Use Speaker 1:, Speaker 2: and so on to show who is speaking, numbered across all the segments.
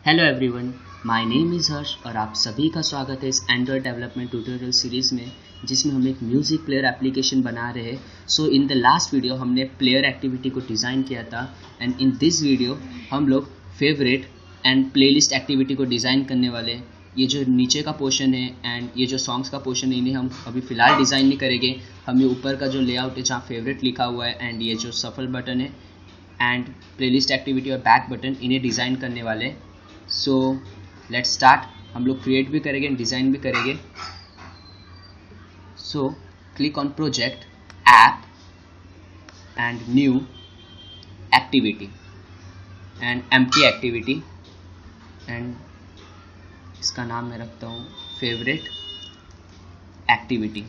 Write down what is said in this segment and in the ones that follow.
Speaker 1: Hello everyone, my name is Harsh और आप सभी का स्वागत है इस एंड्रॉयड डेवलपमेंट ट्यूटोरियल सीरीज़ में जिसमें हम एक म्यूज़िक प्लेयर एप्लीकेशन बना रहे हैं। सो इन द लास्ट वीडियो हमने प्लेयर एक्टिविटी को डिज़ाइन किया था एंड इन दिस वीडियो हम लोग फेवरेट एंड प्लेलिस्ट एक्टिविटी को डिज़ाइन करने वाले हैं। ये जो नीचे का पोर्शन है एंड ये जो सॉन्ग्स का पोर्शन है इन्हें हम अभी फ़िलहाल डिज़ाइन नहीं करेंगे। हम ये ऊपर का जो लेआउट है जहाँ फेवरेट लिखा हुआ है एंड ये जो सफल बटन है एंड प्लेलिस्ट एक्टिविटी और बैक बटन इन्हें डिज़ाइन करने वाले हैं। So let's start. हम लोग क्रिएट भी करेंगे एंड डिज़ाइन भी करेंगे। So click on project app and new activity and empty activity and इसका नाम मैं रखता हूँ फेवरेट एक्टिविटी।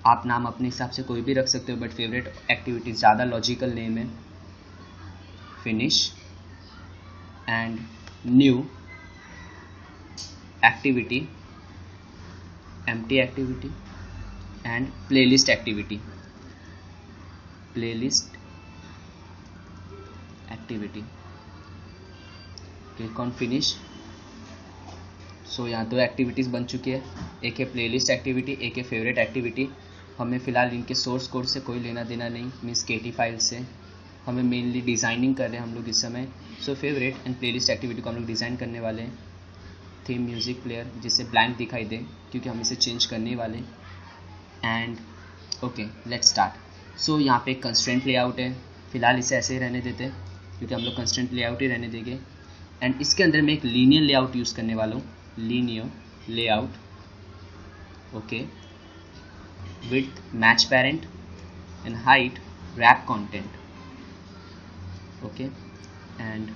Speaker 1: आप नाम अपने हिसाब से कोई भी रख सकते हो बट फेवरेट एक्टिविटी ज़्यादा लॉजिकल नेम है। Finish and new activity, empty activity and playlist activity, playlist activity. Click on finish. सो यहाँ दो एक्टिविटीज़ बन चुकी है, एक है प्लेलिस्ट एक्टिविटी, एक है फेवरेट एक्टिविटी। हमें फ़िलहाल इनके सोर्स कोड से कोई लेना देना नहीं, मीन्स केटी फाइल से। हमें मेनली डिज़ाइनिंग कर रहे हैं हम लोग इस समय। So favourite and playlist activity को हम लोग डिज़ाइन करने वाले हैं। थीम म्यूज़िक प्लेयर जिससे ब्लैंक दिखाई दे क्योंकि हम इसे चेंज करने वाले एंड ओके लेट्स स्टार्ट। सो यहाँ पे एक कंस्ट्रेंट लेआउट है, फ़िलहाल इसे ऐसे ही रहने देते हैं क्योंकि हम लोग कंस्ट्रेंट लेआउट ही रहने देंगे। एंड इसके अंदर मैं एक लीनियर लेआउट यूज़ करने वाला हूँ, linear layout. Okay, width match parent and height wrap content. okay and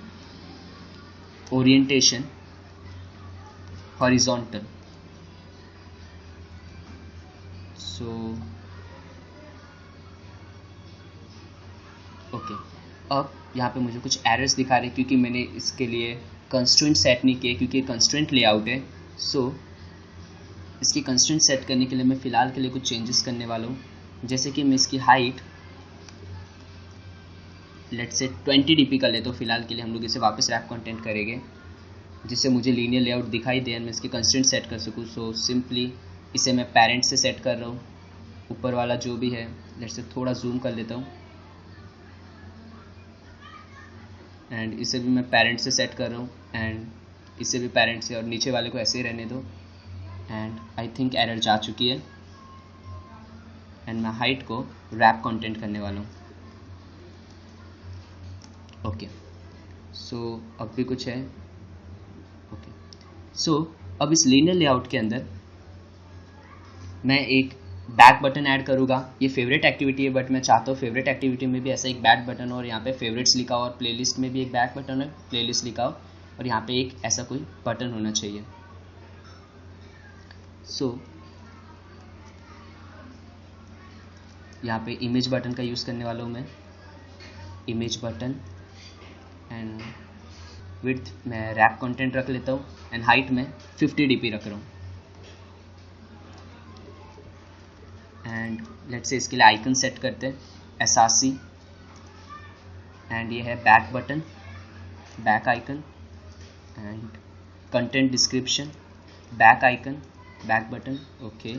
Speaker 1: orientation horizontal. so okay, अब यहाँ पे मुझे कुछ एरर्स दिखा रहे क्योंकि मैंने इसके लिए कंस्ट्रेंट सेट नहीं किए क्योंकि कंस्ट्रेंट लेआउट है। सो इसकी कंस्ट्रेंट सेट करने के लिए मैं फ़िलहाल के लिए कुछ चेंजेस करने वाला हूँ, जैसे कि मैं इसकी हाइट लेट्स से 20 dp कर ले। तो फिलहाल के लिए हम लोग इसे वापस रैप कंटेंट करेंगे जिससे मुझे लीनियर लेआउट दिखाई दे और मैं इसके कंस्ट्रेंट सेट कर सकूँ। सो सिंपली इसे मैं पेरेंट से सेट कर रहा हूँ, ऊपर वाला जो भी है लेट्स से थोड़ा जूम कर लेता हूँ एंड इसे भी मैं पेरेंट से सेट कर रहा हूँ एंड इसे भी पेरेंट से, और नीचे वाले को ऐसे ही रहने दो। एंड आई थिंक एरर जा चुकी है एंड मैं हाइट को रैप कंटेंट करने वाला हूँ। ओके, सो अब भी कुछ है। ओके, सो अब इस लीनियर लेआउट के अंदर मैं एक बैक बटन ऐड करूँगा। ये फेवरेट एक्टिविटी है बट मैं चाहता हूँ फेवरेट एक्टिविटी में भी ऐसा एक बैक बटन हो और यहाँ पे फेवरेट्स लिखा हो, और प्लेलिस्ट में भी एक बैक बटन है, प्लेलिस्ट लिखा हो और यहाँ पे एक ऐसा कोई बटन होना चाहिए। सो यहाँ पे इमेज बटन का यूज़ करने वाला हूँ मैं, इमेज बटन एंड विड्थ मैं रैप कंटेंट रख लेता हूँ एंड हाइट में 50 dp रख रहा हूँ। एंड लेट्स से इसके लिए आइकन सेट करते हैं SRC एंड ये है back button, back icon and content description, back icon, back button. Okay,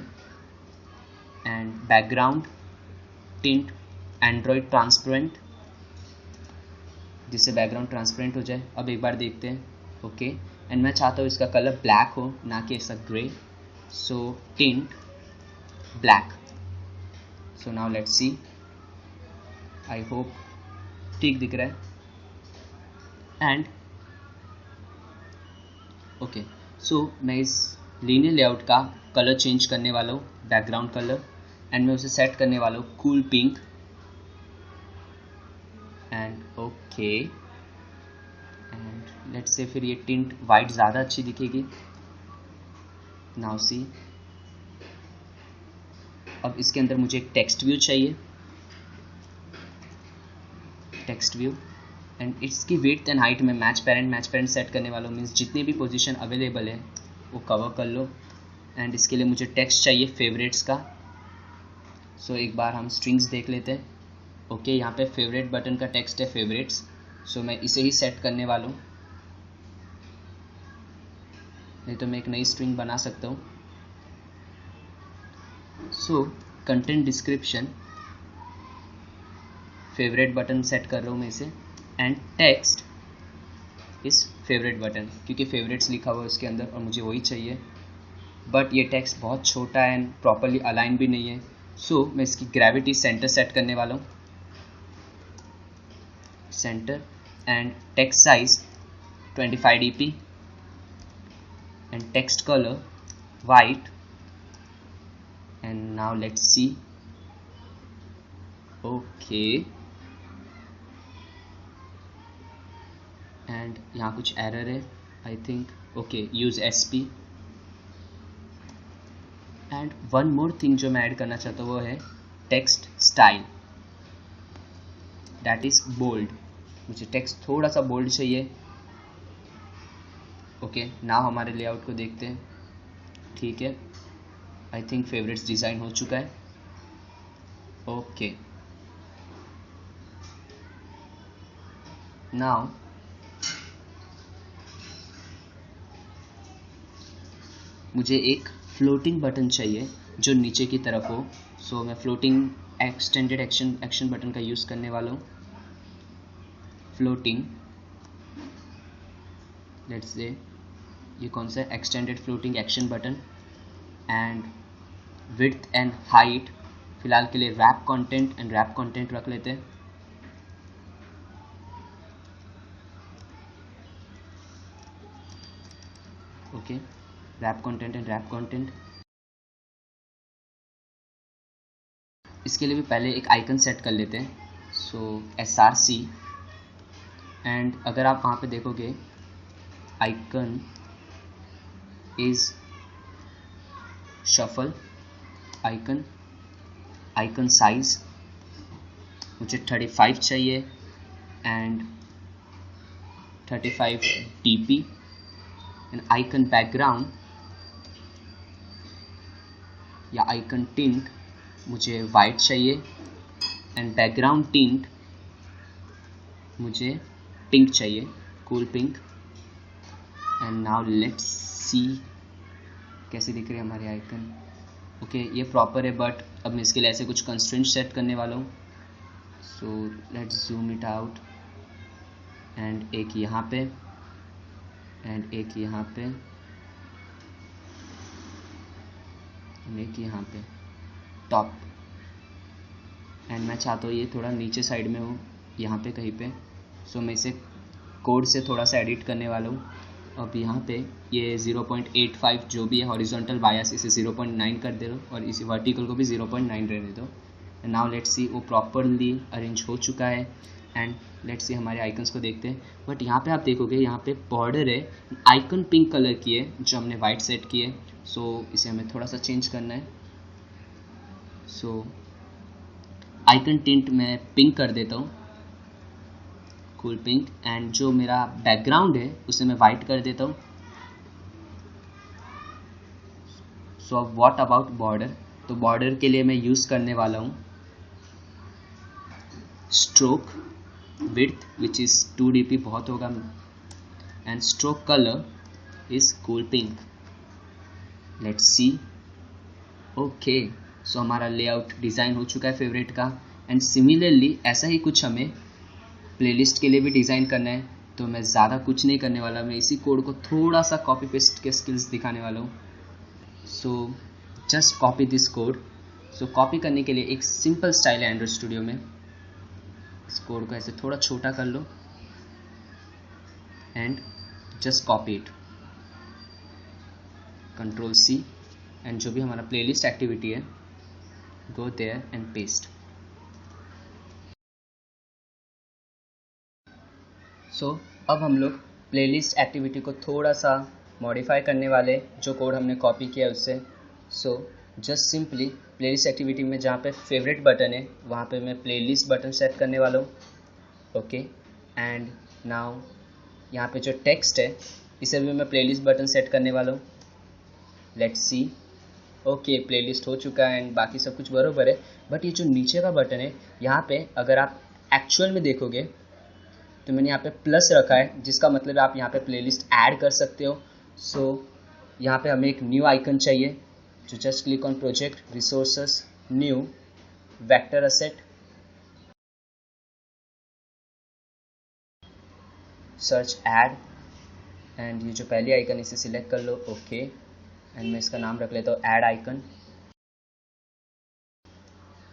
Speaker 1: and background tint Android transparent जिससे बैकग्राउंड ट्रांसपेरेंट हो जाए। अब एक बार देखते हैं। ओके, एंड मैं चाहता हूँ इसका कलर ब्लैक हो, ना कि ऐसा grey. So tint black. So now let's see, I hope ठीक दिख रहा है। एंड ओके, सो मैं इस लीनियर लेआउट का कलर चेंज करने वाला हूँ, बैकग्राउंड कलर, एंड मैं उसे सेट करने वाला हूँ cool pink. And okay, and let's say फिर ये टिंट वाइट ज़्यादा अच्छी दिखेगी। नाउ सी, अब इसके अंदर मुझे एक टेक्स्ट व्यू चाहिए, टेक्स्ट व्यू, एंड इसकी विड्थ एंड हाइट में मैच पेरेंट सेट करने वाला हूँ, मीन्स जितनी भी पोजीशन अवेलेबल है वो कवर कर लो। एंड इसके लिए मुझे टेक्स्ट चाहिए फेवरेट्स का। सो एक बार हम स्ट्रिंग्स देख लेते हैं। ओके, यहाँ पे फेवरेट बटन का टेक्स्ट है फेवरेट्स, सो मैं इसे ही सेट करने वाला हूँ। नहीं तो मैं एक नई स्ट्रिंग बना सकता हूँ। So content description favourite button set कर रहा हूँ मैं इसे, एंड टेक्स्ट इस फेवरेट बटन, क्योंकि फेवरेट्स लिखा हुआ है उसके अंदर और मुझे वही चाहिए। बट ये टेक्स्ट बहुत छोटा है एंड प्रॉपरली अलाइन भी नहीं है, सो मैं इसकी ग्रेविटी सेंटर सेट करने वाला हूँ, centre, and text size 25 dp and text color white, and now let's see. Okay, and यहाँ कुछ एरर है I think. Okay, use SP. And one more thing जो मैं ऐड करना चाहता हूँ वो है text style, that is bold. मुझे टेक्स्ट थोड़ा सा बोल्ड चाहिए. ओके, नाउ हमारे लेआउट को देखते हैं. ठीक है, आई थिंक फेवरेट्स डिज़ाइन हो चुका है. ओके, नाउ मुझे एक फ्लोटिंग बटन चाहिए जो नीचे की तरफ हो. सो मैं फ्लोटिंग एक्सटेंडेड एक्शन बटन का यूज़ करने वाला हूँ. फ्लोटिंग, लेट्स से ये कौन सा है, extended floating action button. And width and height फिलहाल के लिए wrap content and wrap content रख लेते हैं. Okay, wrap content and wrap content. इसके लिए भी पहले एक आइकन सेट कर लेते हैं. सो SRC, एंड अगर आप वहाँ पे देखोगे icon is shuffle icon size मुझे 35 चाहिए and 35 dp. And icon background या आइकन टिंट मुझे वाइट चाहिए एंड बैकग्राउंड टिंट मुझे पिंक चाहिए, cool pink. And now let's see कैसे दिख रहे हैं हमारे आइकन. ओके, ये प्रॉपर है, बट अब मैं इसके लिए ऐसे कुछ कंस्ट्रेंट सेट करने वाला हूँ. So let's zoom it out, and एक यहाँ पे एंड एक यहाँ पे एंड एक यहाँ पे टॉप. एंड मैं चाहता हूँ ये थोड़ा नीचे साइड में हो, यहाँ पे कहीं पे. सो मैं इसे कोड से थोड़ा सा एडिट करने वाला हूँ. अब यहाँ पे ये 0.85 जो भी है हॉरिजॉन्टल बायस, इसे 0.9 कर दे दो और इसे वर्टिकल को भी 0.9 रहने दो. नाउ लेट्स सी वो प्रॉपरली अरेंज हो चुका है. एंड लेट्स सी हमारे आइकन्स को देखते हैं. बट यहाँ पे आप देखोगे यहाँ पे बॉर्डर है, आइकन पिंक कलर की है जो हमने वाइट सेट की है. सो इसे हमें थोड़ा सा चेंज करना है. सो आइकन टिंट मैं पिंक कर देता हूँ, कूल पिंक. एंड जो मेरा बैकग्राउंड है उसे मैं वाइट कर देता हूँ. सो अब व्हाट अबाउट बॉर्डर. तो बॉर्डर के लिए मैं यूज़ करने वाला हूँ stroke width which is 2 dp, बहुत होगा. And stroke colour is cool pink. Let's see. Okay, so हमारा लेआउट डिज़ाइन हो चुका है फेवरेट का. एंड सिमिलरली ऐसा ही कुछ हमें प्लेलिस्ट के लिए भी डिज़ाइन करना है. तो मैं ज़्यादा कुछ नहीं करने वाला, मैं इसी कोड को थोड़ा सा कॉपी पेस्ट के स्किल्स दिखाने वाला हूँ. So just copy this code. So copy करने के लिए एक सिंपल स्टाइल है एंड्रॉइड स्टूडियो में. इस कोड को ऐसे थोड़ा छोटा कर लो and just copy it, Ctrl+C. And जो भी हमारा प्लेलिस्ट एक्टिविटी है go there and paste. So अब हम लोग प्लेलिस्ट एक्टिविटी को थोड़ा सा मॉडिफाई करने वाले, जो कोड हमने कॉपी किया उससे. So just simply playlist activity में जहाँ पे फेवरेट बटन है वहाँ पे मैं प्लेलिस्ट बटन सेट करने वाला हूँ. ओके, एंड नाउ यहाँ पे जो टेक्स्ट है इसे भी मैं प्लेलिस्ट बटन सेट करने वाला हूँ. Let's see. ओके, प्लेलिस्ट हो चुका है एंड बाकी सब कुछ बरोबर है. बट ये जो नीचे का बटन है यहाँ पे अगर आप एक्चुअल में देखोगे तो मैंने यहाँ पे प्लस रखा है, जिसका मतलब आप यहाँ पे प्लेलिस्ट ऐड कर सकते हो. सो यहाँ पे हमें एक न्यू आइकन चाहिए, तो just click on project, resources, new, vector asset, search add, and ये जो पहली आइकन इसे सिलेक्ट कर लो, ओके, एंड मैं इसका नाम रख लेता हूँ ऐड आइकन,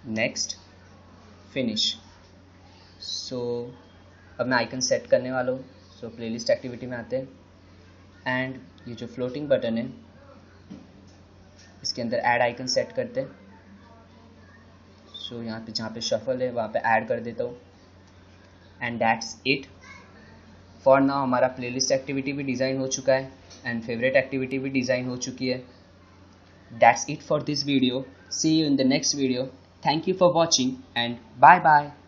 Speaker 1: नेक्स्ट, फिनिश। सो अब मैं आइकन सेट करने वाला हूँ। सो प्लेलिस्ट एक्टिविटी में आते हैं एंड ये जो फ्लोटिंग बटन है इसके अंदर ऐड आइकन सेट करते हैं। सो यहाँ पे जहाँ पे शफल है वहाँ पे ऐड कर देता हूँ and that's it. For now हमारा प्लेलिस्ट एक्टिविटी भी डिज़ाइन हो चुका है एंड फेवरेट एक्टिविटी भी डिज़ाइन हो चुकी है। That's it for this video. See you in the next video. Thank you for watching and bye bye.